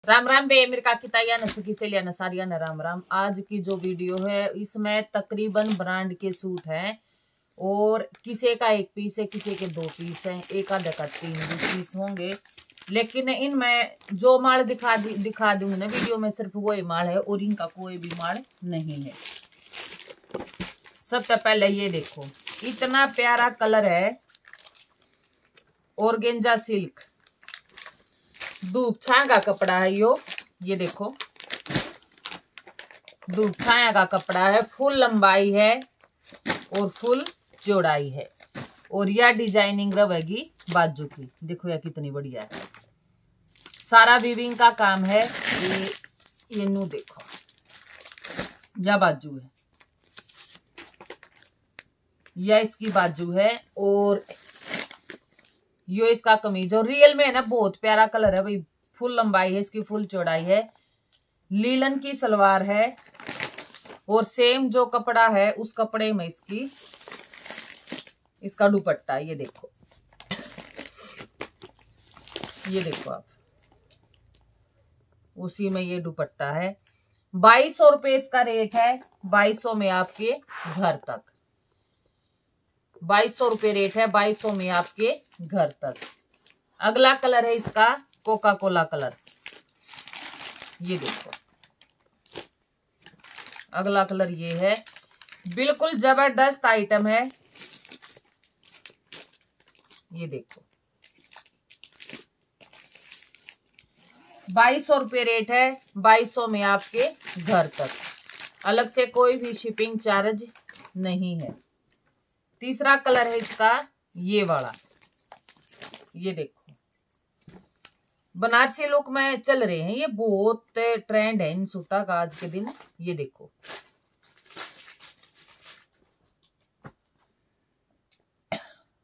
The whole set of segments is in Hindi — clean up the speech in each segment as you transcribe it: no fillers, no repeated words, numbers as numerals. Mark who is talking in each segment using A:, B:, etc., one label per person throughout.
A: राम राम बे मेरे काकी ताया न सखी से लिया न सारिया न राम राम। आज की जो वीडियो है इसमें तकरीबन ब्रांड के सूट हैं और किसी का एक पीस है, किसी के दो पीस हैं, एक आधा का 3 पीस होंगे। लेकिन इनमें जो माल दिखा दूंगी ना वीडियो में सिर्फ वही माल है और इनका कोई भी माल नहीं है। सबसे पहले ये देखो, इतना प्यारा कलर है, ऑर्गेंजा सिल्क, धूप छाया का कपड़ा है यो। ये देखो धूप छाया का कपड़ा है, फुल लंबाई है और फुल चौड़ाई है और यह डिजाइनिंग रहेगी बाजू की। देखो यह कितनी बढ़िया है, सारा वीविंग का काम है। ये नू देखो, यह बाजू है, यह इसकी बाजू है और यो इसका कमीज। और रियल में है ना बहुत प्यारा कलर है भाई, फुल लंबाई है इसकी, फुल चौड़ाई है, लीलन की सलवार है और सेम जो कपड़ा है उस कपड़े में इसका दुपट्टा। ये देखो, ये देखो आप, उसी में ये दुपट्टा है। 2200 रुपये इसका रेट है, 2200 में आपके घर तक। 2200 रुपये रेट है, 2200 में आपके घर तक। अगला कलर है इसका कोका कोला कलर। ये देखो अगला कलर ये है, बिल्कुल जबरदस्त आइटम है। ये देखो 2200 रुपये रेट है, 2200 में आपके घर तक। अलग से कोई भी शिपिंग चार्ज नहीं है। तीसरा कलर है इसका ये वाला। ये देखो बनारसी लुक में चल रहे हैं, ये बहुत ट्रेंड है इन सूटा का आज के दिन। ये देखो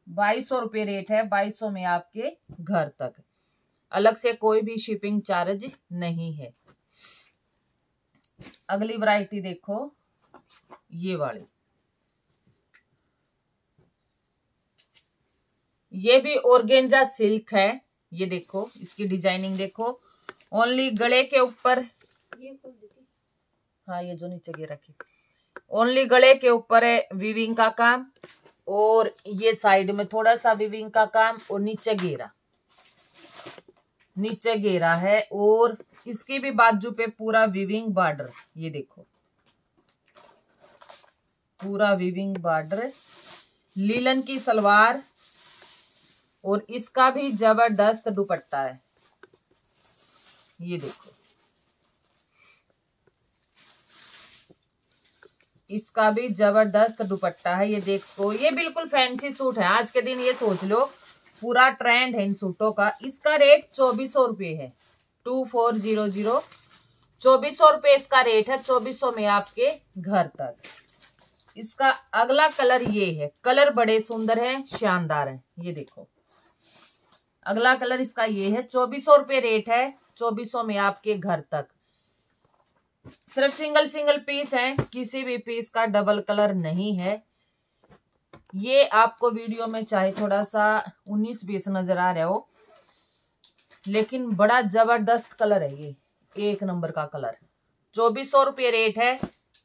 A: 2200 रुपये रेट है, 2200 में आपके घर तक। अलग से कोई भी शिपिंग चार्ज नहीं है। अगली वैरायटी देखो ये वाली, ये भी ऑर्गेंजा सिल्क है। ये देखो इसकी डिजाइनिंग देखो, ओनली गले के ऊपर, हाँ ये जो नीचे गिर रखी, ओनली गले के ऊपर है वीविंग का काम और ये साइड में थोड़ा सा वीविंग का काम और नीचे घेरा है और इसकी भी बाजू पे पूरा वीविंग बॉर्डर। ये देखो पूरा वीविंग बॉर्डर, लीलन की सलवार और इसका भी जबरदस्त दुपट्टा है। ये देखो इसका भी जबरदस्त दुपट्टा है। ये देखो ये बिल्कुल फैंसी सूट है आज के दिन। ये सोच लो पूरा ट्रेंड है इन सूटों का। इसका रेट 2400 रुपये है, 2400 2400 रुपये इसका रेट है, 2400 में आपके घर तक। इसका अगला कलर ये है, कलर बड़े सुंदर है, शानदार है। ये देखो अगला कलर इसका ये है, 2400 रुपये रेट है, 2400 में आपके घर तक। सिर्फ सिंगल पीस है, किसी भी पीस का डबल कलर नहीं है। ये आपको वीडियो में चाहे थोड़ा सा 19-20 नजर आ रहा हो, लेकिन बड़ा जबरदस्त कलर है ये, एक नंबर का कलर। 2400 रुपये रेट है,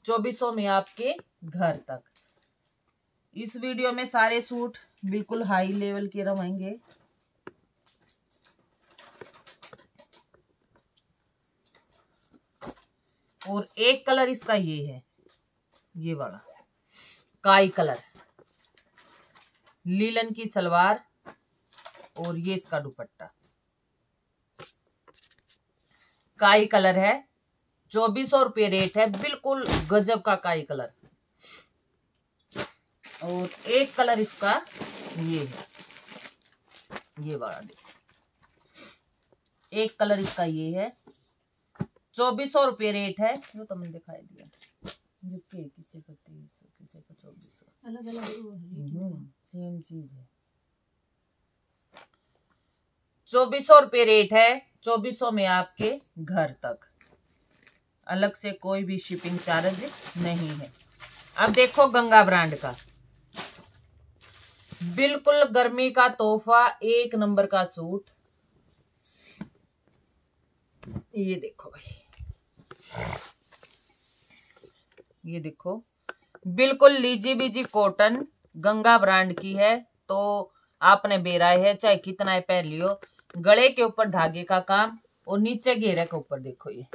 A: 2400 में आपके घर तक। इस वीडियो में सारे सूट बिल्कुल हाई लेवल के रहेंगे। और एक कलर इसका ये है, ये वाला काई कलर, लीलन की सलवार और ये इसका दुपट्टा। काई कलर है, 2400 रुपये रेट है, बिल्कुल गजब का काई कलर। और एक कलर इसका ये है, ये वाला देखो, एक कलर इसका ये है, 2400 रुपये रेट है। जो तो मैंने दिखाई दिया, किसी को 2300, किसी को 2400, अलग अलग सेम चीज है। 2400 रुपये रेट है, 2400 में आपके घर तक। अलग से कोई भी शिपिंग चार्ज नहीं है। अब देखो गंगा ब्रांड का, बिल्कुल गर्मी का तोहफा, एक नंबर का सूट। ये देखो भाई, ये देखो बिल्कुल लीजी बीजी कॉटन गंगा ब्रांड की है। तो आपने बेराय है चाहे कितना है पहन लियो। गले के ऊपर धागे का काम और नीचे घेरे के ऊपर देखो, ये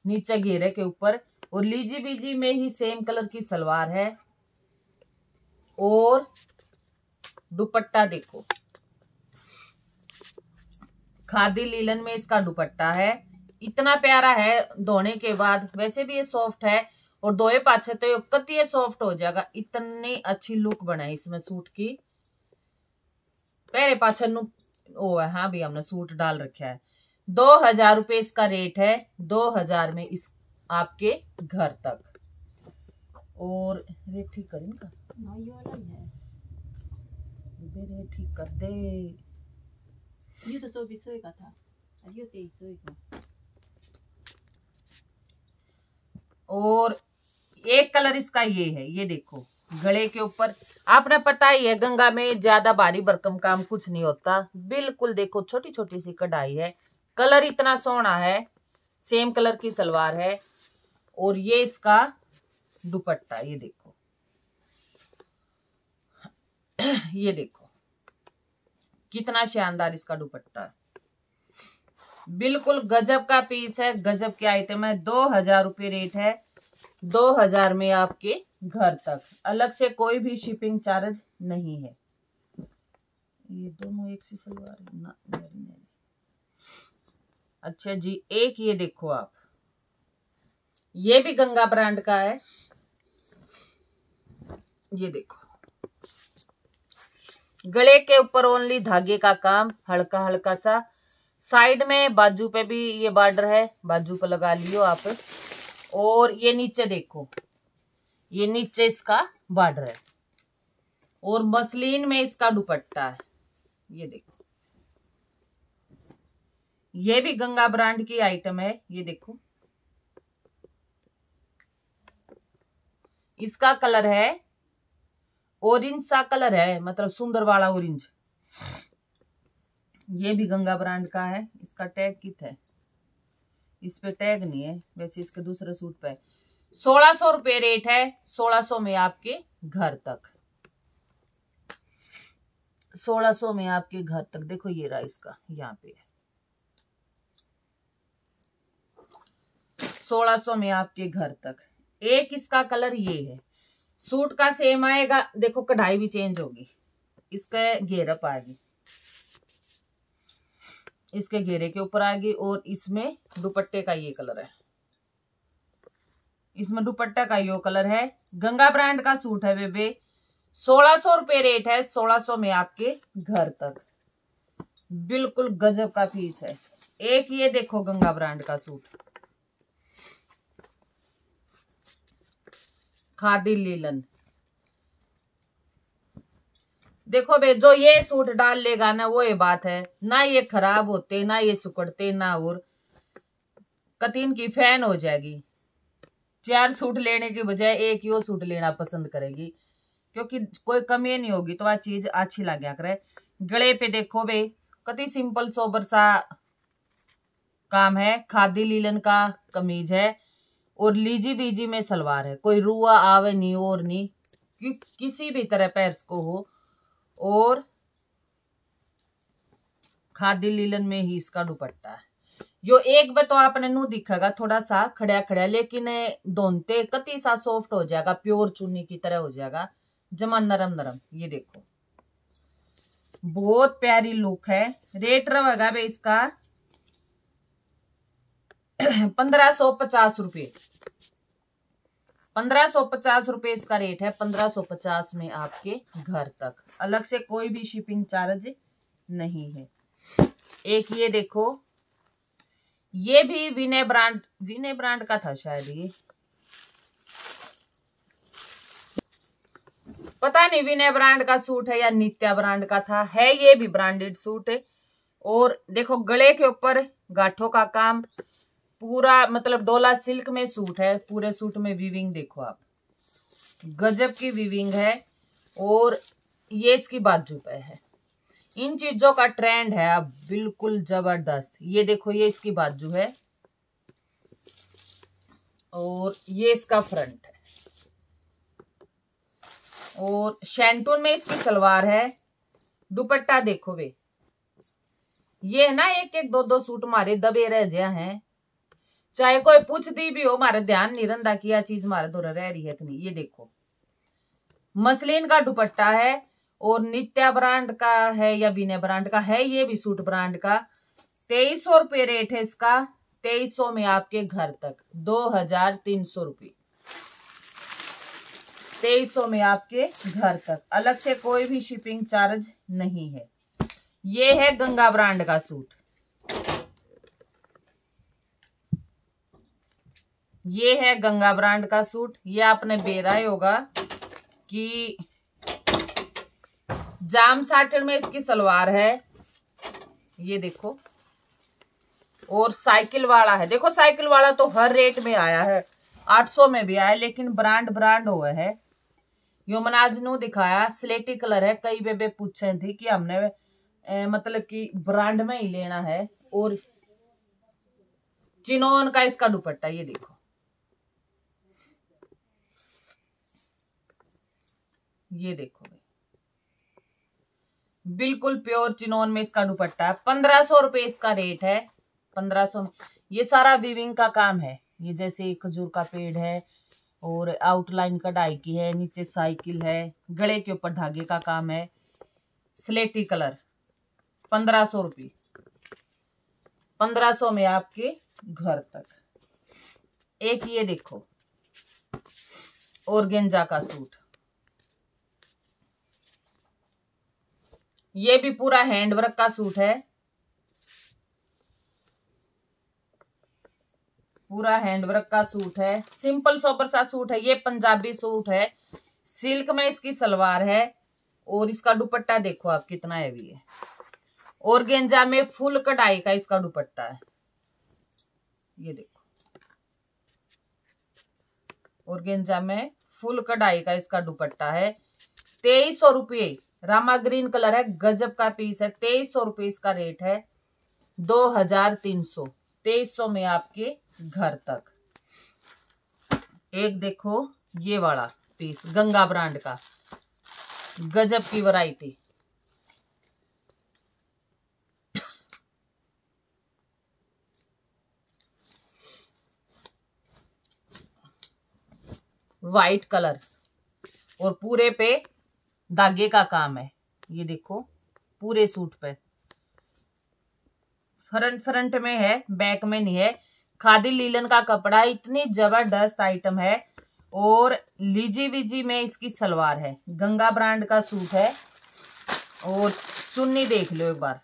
A: नीचे घेरे के ऊपर, और लीजी बीजी में ही सेम कलर की सलवार है। और दुपट्टा देखो, खादी लीलन में इसका दुपट्टा है। इतना प्यारा है धोने के बाद, वैसे भी ये सॉफ्ट है और धोए पाछे तो कति सॉफ्ट हो जाएगा। इतनी अच्छी लुक बनाई इसमें सूट की। पहले पाछे ओ है, हाँ भी हमने सूट डाल रखा है। 2000 रुपये इसका रेट है। 2000 में इस आपके घर तक। और रेट ठीक कर इनका, रेट ठीक कर दे।
B: ये तो 2400 का था, ये 2300 का।
A: और एक कलर इसका ये है, ये देखो गले के ऊपर। आपने पता ही है गंगा में ज्यादा भारी भरकम काम कुछ नहीं होता। बिल्कुल देखो छोटी छोटी सी कढ़ाई है, कलर इतना सोहना है, सेम कलर की सलवार है। और ये इसका दुपट्टा, ये देखो ये देखो कितना शानदार इसका दुपट्टा है। बिल्कुल गजब का पीस है, गजब की आइटम है। 2000 रुपये रेट है। 2000 में आपके घर तक, अलग से कोई भी शिपिंग चार्ज नहीं है। ये दोनों एक सी सलवार है ना, नहीं। अच्छा जी, एक ये देखो आप, ये भी गंगा ब्रांड का है। ये देखो गले के ऊपर ओनली धागे का काम, हल्का हल्का सा। साइड में बाजू पे भी ये बॉर्डर है, बाजू पे लगा लियो आप। और ये नीचे देखो, ये नीचे इसका बॉर्डर है और मसलिन में इसका दुपट्टा है। ये देखो, ये भी गंगा ब्रांड की आइटम है। ये देखो इसका कलर है ऑरेंज सा कलर है, मतलब सुंदर वाला ऑरेंज। ये भी गंगा ब्रांड का है। इसका टैग कित है, इस पे टैग नहीं है, वैसे इसके दूसरे सूट पे 1600 रुपये रेट है। 1600 में आपके घर तक, 1600 में आपके घर तक। देखो ये रहा इसका, यहाँ पे 1600 में आपके घर तक। एक इसका कलर ये है, सूट का सेम आएगा। देखो कढ़ाई भी चेंज होगी, इसका घेरप आएगी, इसके घेरे के ऊपर आएगी। और इसमें दुपट्टे का ये कलर है, इसमें दुपट्टा का ये कलर है। गंगा ब्रांड का सूट है बेबे। 1600 रुपये रेट है। 1600 में आपके घर तक। बिल्कुल गजब का पीस है। एक ये देखो गंगा ब्रांड का सूट, खादी लीलन। देखो बे, जो ये सूट डाल लेगा ना, वो ये बात है ना, ये खराब होते ना, ये सुकड़ते ना, और कतीन की फैन हो जाएगी। 4 सूट लेने की बजाय एक ही वो सूट लेना पसंद करेगी, क्योंकि कोई कमी नहीं होगी तो वह चीज अच्छी लग गया करे। गले पे देखो बे, कति सिंपल सोबर सा काम है। खादी लीलन का कमीज है और लीजी बीजी में सलवार है। कोई रुआ आवे नहीं और नहीं, किसी भी तरह पैर्स को हो। और खादी लीलन में ही इसका दुपट्टा है। यो एक बार तो आपने नू दिखेगा थोड़ा सा खड़ा खड़ा, लेकिन धोते कति सा सॉफ्ट हो जाएगा, प्योर चुन्नी की तरह हो जाएगा, जमा नरम नरम। ये देखो बहुत प्यारी लुक है। रेट रहेगा भाई इसका 1550 रुपये। 1550 रुपये इसका रेट है। 1550 में आपके घर तक, अलग से कोई भी शिपिंग चार्ज नहीं है। एक ये देखो, ये भी विनय ब्रांड का था शायद, ये पता नहीं विनय ब्रांड का सूट है या नित्या ब्रांड का था, है ये भी ब्रांडेड सूट है। और देखो गले के ऊपर गांठों का काम पूरा, मतलब डोला सिल्क में सूट है। पूरे सूट में वीविंग देखो आप, गजब की वीविंग है। और ये इसकी बाजू पे है। इन चीजों का ट्रेंड है अब बिल्कुल जबरदस्त। ये देखो, ये इसकी बाजू है और ये इसका फ्रंट है, और शैंटून में इसकी सलवार है। दुपट्टा देखो वे, ये है ना, एक एक दो दो सूट मारे दबे रह गया हैं। चाहे कोई पूछ दी भी हो, हमारे ध्यान नहीं रंदा कि यह चीज हमारे दो रह रही है कि नहीं। ये देखो, मसलिन का दुपट्टा है और नित्या ब्रांड का है या विनय ब्रांड का है, ये भी सूट ब्रांड का। 2300 रुपये रेट है इसका। 2300 में आपके घर तक, 2300 रुपये। 2300 में आपके घर तक, अलग से कोई भी शिपिंग चार्ज नहीं है। ये है गंगा ब्रांड का सूट। ये है गंगा ब्रांड का सूट। ये आपने बेरा होगा कि जाम साटन में इसकी सलवार है, ये देखो, और साइकिल वाला है। देखो साइकिल वाला तो हर रेट में आया है, 800 में भी आया, लेकिन ब्रांड हुआ है। योमनाज नु दिखाया, स्लेटी कलर है। कई बेबे पूछे थी कि हमने मतलब कि ब्रांड में ही लेना है। और चिनोन का इसका दुपट्टा, ये देखो, ये देखो बिल्कुल प्योर चिनोन में इसका दुपट्टा है। 1500 रुपये इसका रेट है। 1500 में ये सारा वीविंग का काम है। ये जैसे खजूर का पेड़ है और आउटलाइन कढ़ाई की है, नीचे साइकिल है, गले के ऊपर धागे का काम है, स्लेटी कलर। 1500 रुपये, 1500 में आपके घर तक। एक ये देखो, ऑर्गेन्जा का सूट, ये भी पूरा हैंडवर्क का सूट है, पूरा हैंडवर्क का सूट है। सिंपल सोबर सा सूट है, ये पंजाबी सूट है। सिल्क में इसकी सलवार है और इसका दुपट्टा देखो आप कितना हैवी है। ऑर्गेन्जा में फुल कढ़ाई का इसका दुपट्टा है, ये देखो, ऑर्गेन्जा में फुल कढ़ाई का इसका दुपट्टा है। 2300 रुपये, रामा ग्रीन कलर है, गजब का पीस है। 2300 रुपये इसका रेट है। 2300, 2300 में आपके घर तक। एक देखो ये वाला पीस, गंगा ब्रांड का, गजब की वैरायटी। वाइट कलर और पूरे पे धागे का काम है, ये देखो, पूरे सूट पे। फ्रंट में है, बैक में नहीं है। खादी लीलन का कपड़ा, इतनी जबरदस्त आइटम है। और लीजी विजी में इसकी सलवार है। गंगा ब्रांड का सूट है। और चुन्नी देख लो एक बार,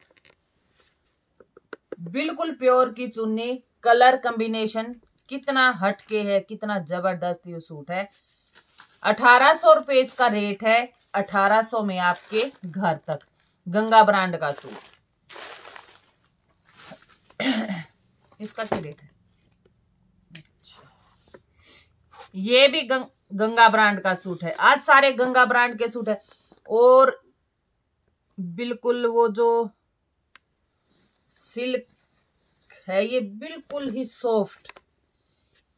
A: बिल्कुल प्योर की चुन्नी। कलर कॉम्बिनेशन कितना हटके है, कितना जबरदस्त ये सूट है। 1800 रुपये इसका रेट है। 1800 में आपके घर तक, गंगा ब्रांड का सूट। इसका क्या रेट है? ये भी गंगा ब्रांड का सूट है। आज सारे गंगा ब्रांड के सूट है। और बिल्कुल वो जो सिल्क है, ये बिल्कुल ही सॉफ्ट,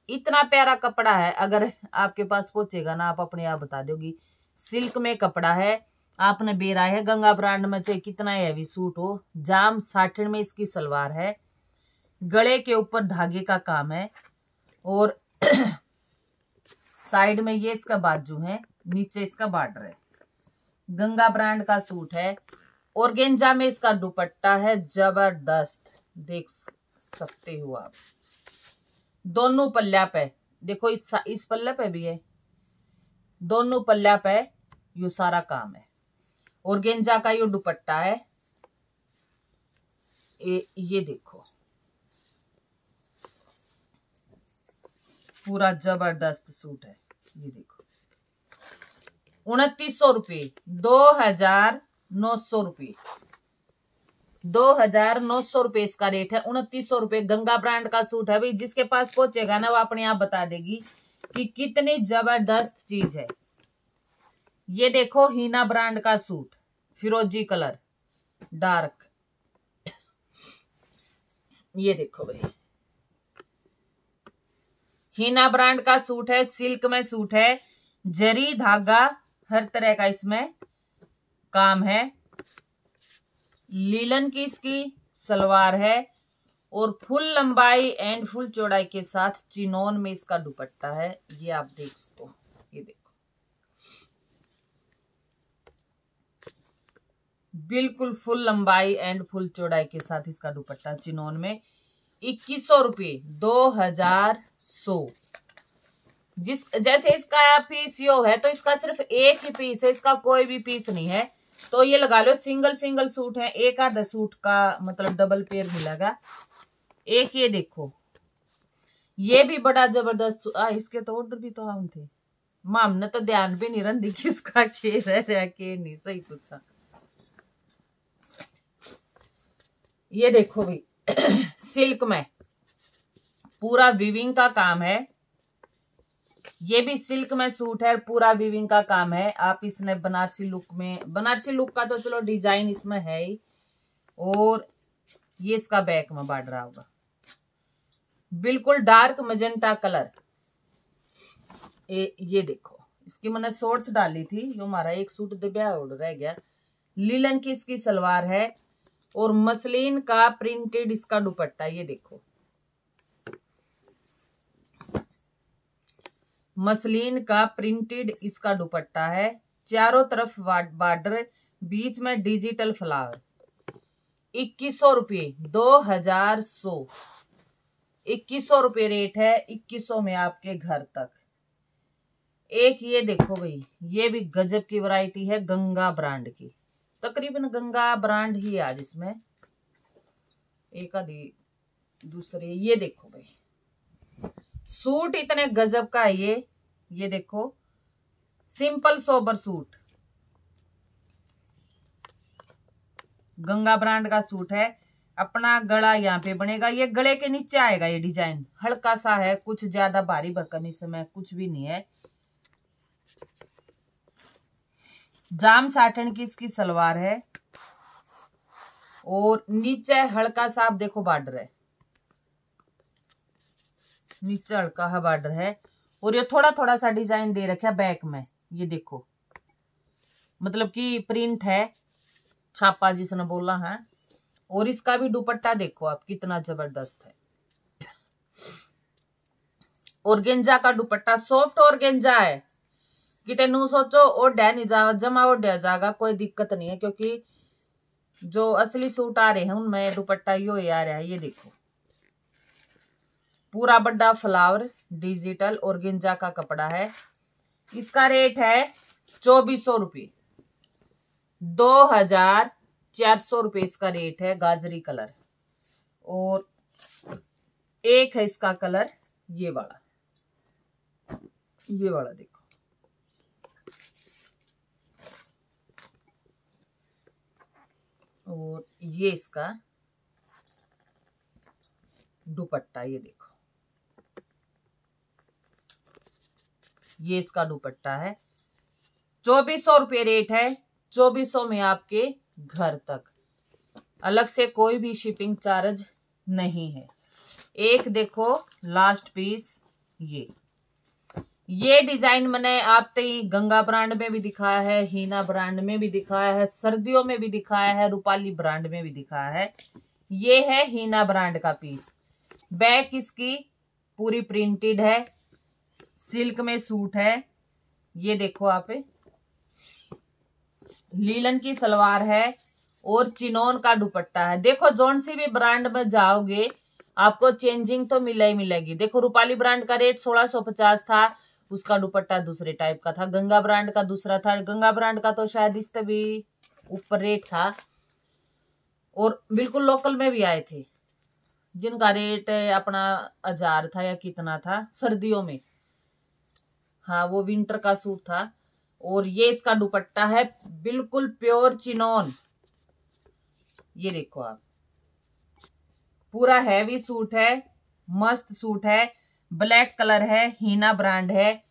A: इतना प्यारा कपड़ा है। अगर आपके पास पहुंचेगा ना, आप अपने आप बता दोगी। सिल्क में कपड़ा है, आपने बेरा है। गंगा ब्रांड में चाहे कितना हैवी सूट हो। जाम साटन में इसकी सलवार है, गले के ऊपर धागे का काम है। और साइड में ये इसका बाजू है, नीचे इसका बॉर्डर है। गंगा ब्रांड का सूट है। ऑर्गेन्जा में इसका दुपट्टा है, जबरदस्त, देख सकते हो आप। दोनों पल्ला पे देखो, इस पल्ले पे भी है, दोनों पल्ला पे यू सारा काम है। ऑर्गेन्जा का यू दुपट्टा है। ये देखो, पूरा जबरदस्त सूट है। ये देखो, 2900 रुपये, 2900 रुपये, 2900 रुपये इसका रेट है। 2900 रुपये गंगा ब्रांड का सूट है। भाई जिसके पास पहुंचेगा ना, वो अपने आप बता देगी कि कितनी जबरदस्त चीज है। ये देखो, हीना ब्रांड का सूट, फिरोजी कलर, डार्क। ये देखो भाई, हीना ब्रांड का सूट है, सिल्क में सूट है, जरी धागा हर तरह का इसमें काम है। लीलन की इसकी सलवार है और फुल लंबाई एंड फुल चौड़ाई के साथ चिनोन में इसका दुपट्टा है। ये आप देख सको, ये देखो बिल्कुल फुल लंबाई एंड फुल चौड़ाई के साथ इसका दुपट्टा चिनोन में। 2100 रुपये, 2100। जैसे इसका पीस यो है तो इसका सिर्फ एक ही पीस है, इसका कोई भी पीस नहीं है। तो ये लगा लो सिंगल सिंगल सूट है, एक आधा सूट का मतलब डबल पेयर मिलेगा। एक ये देखो, ये भी बड़ा जबरदस्त। इसके तो ऑर्डर भी तो हम थे, माम ने तो ध्यान भी नहीं रंदी किसका के रह के नहीं सही पूछा। ये देखो भाई सिल्क में पूरा वीविंग का काम है। ये भी सिल्क में सूट है, पूरा वीविंग का काम है। आप इसने बनारसी लुक में, बनारसी लुक का तो चलो डिजाइन इसमें है ही, और ये इसका बैक में बाढ़ रहा होगा बिल्कुल डार्क मजेंटा कलर। ये देखो, इसकी मैंने शॉर्ट्स डाली थी, यो हमारा एक सूट दबिया उड़ रह गया। लीलन की इसकी सलवार है और मसलिन का प्रिंटेड इसका दुपट्टा। ये देखो मसलिन का प्रिंटेड इसका दुपट्टा है, चारों तरफ बॉर्डर, बीच में डिजिटल फ्लावर। 2100 रुपये, 2100, 2100 रुपये रेट है। 2100 में आपके घर तक। एक ये देखो भाई, ये भी गजब की वैरायटी है, गंगा ब्रांड की। तकरीबन गंगा ब्रांड ही आज इसमें एक आधी दूसरे। ये देखो भाई सूट इतने गजब का है ये देखो simple sober suit, Ganga brand का सूट है। अपना गला यहाँ पे बनेगा, ये गले के नीचे आएगा। ये डिजाइन हल्का सा है, कुछ ज्यादा भारी भरकम इसमें कुछ भी नहीं है। जाम साटन की इसकी सलवार है और नीचे हल्का सा आप देखो बॉर्डर है, नीचे हल्का है बॉर्डर है, और ये थोड़ा थोड़ा सा डिजाइन दे रखा है बैक में। ये देखो मतलब कि प्रिंट है, छापा जिसने बोला है। और इसका भी दुपट्टा देखो आप कितना जबरदस्त है, ऑर्गेंजा का दुपट्टा, सॉफ्ट ऑर्गेंजा है। कितने नू सोचो ओढ़ा नहीं जा, जमा ओढ़ा जाएगा, कोई दिक्कत नहीं है, क्योंकि जो असली सूट आ रहे हैं उनमें दुपट्टा यो ही आ रहा है। ये देखो पूरा बड़ा फ्लावर डिजिटल ऑर्गेंजा का कपड़ा है। इसका रेट है 2400 रुपये, 2400 रुपये इसका रेट है। गाजरी कलर, और एक है इसका कलर ये वाला, ये वाला देखो और ये इसका दुपट्टा। ये देखो ये इसका दुपट्टा है। 2400 रुपये रेट है। 2400 में आपके घर तक, अलग से कोई भी शिपिंग चार्ज नहीं है। एक देखो लास्ट पीस, ये डिजाइन मैंने आप गंगा ब्रांड में भी दिखाया है, हीना ब्रांड में भी दिखाया है, सर्दियों में भी दिखाया है, रूपाली ब्रांड में भी दिखाया है। ये है हीना ब्रांड का पीस। बैक इसकी पूरी प्रिंटेड है, सिल्क में सूट है। ये देखो आप, लीलन की सलवार है और चिनोन का दुपट्टा है। देखो जौन सी भी ब्रांड में जाओगे आपको चेंजिंग तो मिला ही मिलेगी। देखो रूपाली ब्रांड का रेट 1650 था, उसका दुपट्टा दूसरे टाइप का था। गंगा ब्रांड का दूसरा था। गंगा ब्रांड का तो शायद इससे भी ऊपर रेट था, और बिल्कुल लोकल में भी आए थे जिनका रेट अपना 1000 था या कितना था सर्दियों में। हाँ वो विंटर का सूट था। और ये इसका दुपट्टा है बिल्कुल प्योर चिनोन। ये देखो आप, पूरा हैवी सूट है, मस्त सूट है, ब्लैक कलर है, हीना ब्रांड है।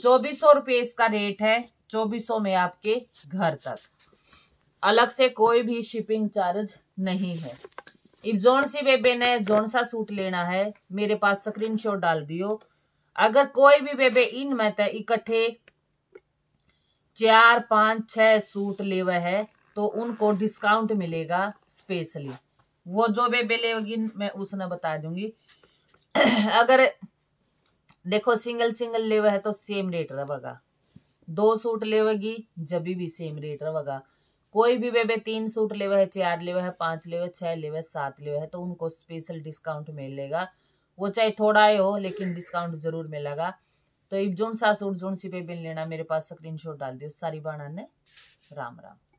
A: 2400 रुपये इसका रेट है। 2400 में आपके घर तक। अलग से कोई भी शिपिंग चार्ज नहीं है। इब जोन सी बेबे ने जोन सा सूट लेना है मेरे पास स्क्रीनशॉट डाल दियो। अगर कोई भी बेबे इन में ते इकट्ठे 4 5 6 सूट लेवे है तो उनको डिस्काउंट मिलेगा स्पेशली। वो जो बेबे लेगी मैं उसने बता दूंगी। अगर देखो सिंगल सिंगल लेवे है तो सेम रेट रहेगा, 2 सूट लेवेगी जब भी सेम रेट रहेगा। कोई भी बेबे 3 सूट लेवे है, 4 लेवे है, 5 लेवे, 6 लेवे, 7 लेवे है तो उनको स्पेशल डिस्काउंट मिलेगा। वो चाहे थोड़ा ही हो लेकिन डिस्काउंट जरूर मिलेगा। तो इब जोन सा सूट जोन सी बेबे लेना मेरे पास स्क्रीनशॉट डाल दियो। सारी बाणा ने राम राम।